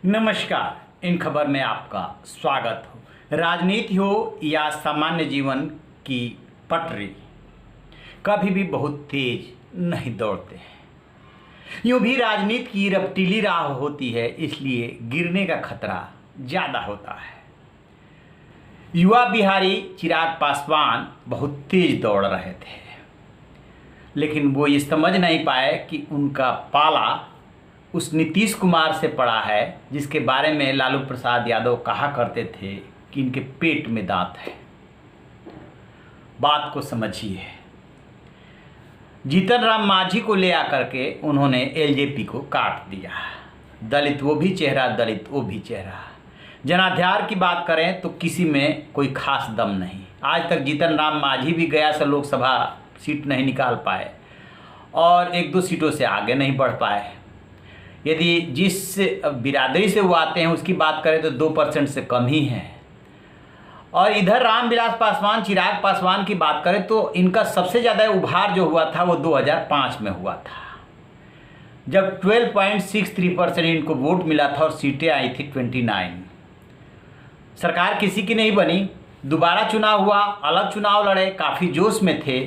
नमस्कार। इन खबर में आपका स्वागत हो। राजनीति हो या सामान्य जीवन की पटरी, कभी भी बहुत तेज नहीं दौड़ते हैं। यूँ भी राजनीति की रपटीली राह होती है, इसलिए गिरने का खतरा ज़्यादा होता है। युवा बिहारी चिराग पासवान बहुत तेज दौड़ रहे थे, लेकिन वो ये समझ नहीं पाए कि उनका पाला उस नीतीश कुमार से पड़ा है, जिसके बारे में लालू प्रसाद यादव कहा करते थे कि इनके पेट में दांत है। बात को समझिए। जीतन राम मांझी को ले आकर के उन्होंने एलजेपी को काट दिया। दलित वो भी चेहरा, दलित वो भी चेहरा। जनाधार की बात करें तो किसी में कोई खास दम नहीं। आज तक जीतन राम मांझी भी गया से लोकसभा सीट नहीं निकाल पाए और एक दो सीटों से आगे नहीं बढ़ पाए। यदि जिस बिरादरी से वो आते हैं उसकी बात करें तो 2% से कम ही है। और इधर रामविलास पासवान, चिराग पासवान की बात करें तो इनका सबसे ज़्यादा उभार जो हुआ था वो 2005 में हुआ था, जब 12.63% इनको वोट मिला था और सीटें आई थी 29। सरकार किसी की नहीं बनी। दोबारा चुनाव हुआ, अलग चुनाव लड़े, काफ़ी जोश में थे।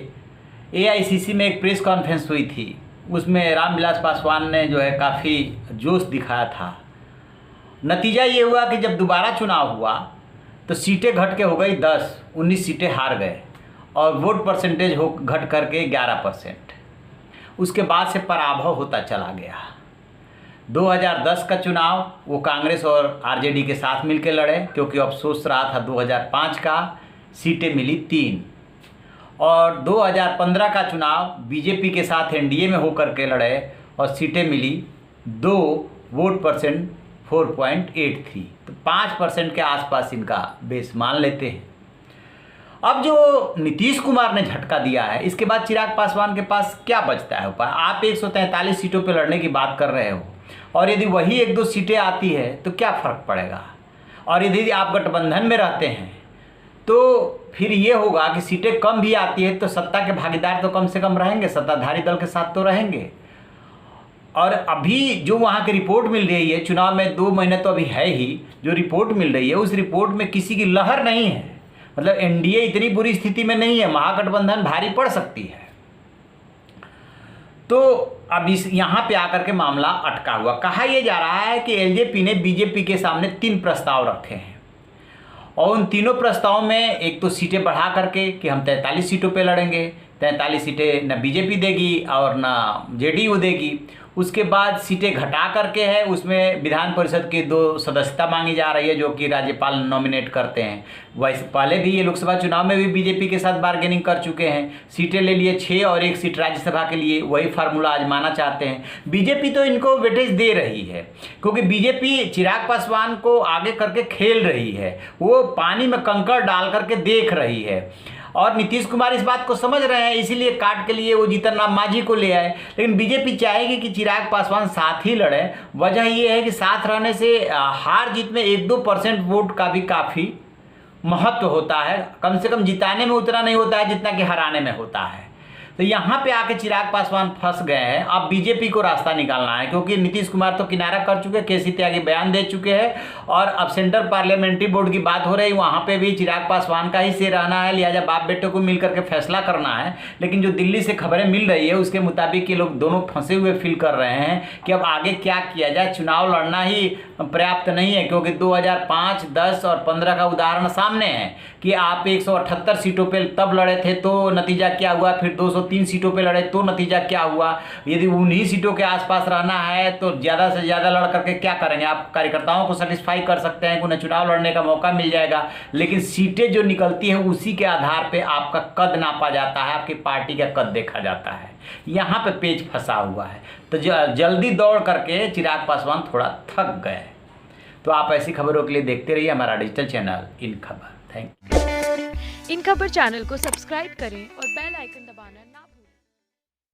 एआईसीसी में एक प्रेस कॉन्फ्रेंस हुई थी, उसमें रामविलास पासवान ने जो है काफ़ी जोश दिखाया था। नतीजा ये हुआ कि जब दोबारा चुनाव हुआ तो सीटें घट के हो गई 10, 19 सीटें हार गए और वोट परसेंटेज हो घट करके 11%। उसके बाद से पराभव होता चला गया। 2010 का चुनाव वो कांग्रेस और आरजेडी के साथ मिलकर लड़े, क्योंकि अफसोस रहा था 2005 का, सीटें मिली 3। और 2015 का चुनाव बीजेपी के साथ एनडीए में होकर के लड़े और सीटें मिली 2, वोट परसेंट 4.83, तो 5% के आसपास इनका बेस मान लेते हैं। अब जो नीतीश कुमार ने झटका दिया है, इसके बाद चिराग पासवान के पास क्या बचता है उपाय? आप 143 सीटों पर लड़ने की बात कर रहे हो और यदि वही 1-2 सीटें आती है तो क्या फ़र्क पड़ेगा? और यदि आप गठबंधन में रहते हैं तो फिर ये होगा कि सीटें कम भी आती है तो सत्ता के भागीदार तो कम से कम रहेंगे, सत्ताधारी दल के साथ तो रहेंगे। और अभी जो वहाँ की रिपोर्ट मिल रही है, चुनाव में 2 महीने तो अभी है ही, जो रिपोर्ट मिल रही है उस रिपोर्ट में किसी की लहर नहीं है। मतलब एनडीए इतनी बुरी स्थिति में नहीं है, महागठबंधन भारी पड़ सकती है। तो अब इस यहाँ पे आकर के मामला अटका हुआ। कहा यह जा रहा है कि एलजेपी ने बीजेपी के सामने 3 प्रस्ताव रखे हैं और उन तीनों प्रस्तावों में एक तो सीटें बढ़ा करके कि हम 43 सीटों पे लड़ेंगे। 43 सीटें न बीजेपी देगी और न जेडीयू देगी। उसके बाद सीटें घटा करके है, उसमें विधान परिषद की 2 सदस्यता मांगी जा रही है, जो कि राज्यपाल नॉमिनेट करते हैं। वैसे पहले भी ये लोकसभा चुनाव में भी बीजेपी के साथ बार्गेनिंग कर चुके हैं, सीटें ले लिए 6 और 1 सीट राज्यसभा के लिए, वही फार्मूला आजमाना चाहते हैं। बीजेपी तो इनको वेटेज दे रही है, क्योंकि बीजेपी चिराग पासवान को आगे करके खेल रही है, वो पानी में कंकड़ डाल करके देख रही है। और नीतीश कुमार इस बात को समझ रहे हैं, इसीलिए काट के लिए वो जीतन राम मांझी को ले आए। लेकिन बीजेपी चाहेगी कि चिराग पासवान साथ ही लड़े। वजह ये है कि साथ रहने से हार जीत में 1-2% वोट का भी काफ़ी महत्व होता है। कम से कम जिताने में उतना नहीं होता है जितना कि हराने में होता है। तो यहाँ पे आके चिराग पासवान फंस गए हैं। अब बीजेपी को रास्ता निकालना है, क्योंकि नीतीश कुमार तो किनारा कर चुके, केसी त्यागी बयान दे चुके हैं और अब सेंट्रल पार्लियामेंट्री बोर्ड की बात हो रही है, वहाँ पे भी चिराग पासवान का ही से रहना है, लिहाजा बाप बेटे को मिल करके फैसला करना है। लेकिन जो दिल्ली से खबरें मिल रही है उसके मुताबिक ये लोग दोनों फंसे हुए फील कर रहे हैं कि अब आगे क्या किया जाए। चुनाव लड़ना ही पर्याप्त नहीं है, क्योंकि 2005, 10 और 15 का उदाहरण सामने है कि आप 178 सीटों पर तब लड़े थे तो नतीजा क्या हुआ, फिर 203 सीटों पे लड़े तो नतीजा क्या हुआ। यदि उन्हीं सीटों के आसपास रहना है तो ज़्यादा से ज़्यादा लड़ करके क्या करेंगे? आप कार्यकर्ताओं को सेटिस्फाई कर सकते हैं कि उन्हें चुनाव लड़ने का मौका मिल जाएगा, लेकिन सीटें जो निकलती हैं उसी के आधार पे आपका कद नापा जाता है, आपकी पार्टी का कद देखा जाता है। यहाँ पे पेच फंसा हुआ है। तो जल्दी दौड़ करके चिराग पासवान थोड़ा थक गए। तो आप ऐसी खबरों के लिए देखते रहिए हमारा डिजिटल चैनल इन खबर। Thank you. इन खबर चैनल को सब्सक्राइब करें और बेल आइकन दबाना ना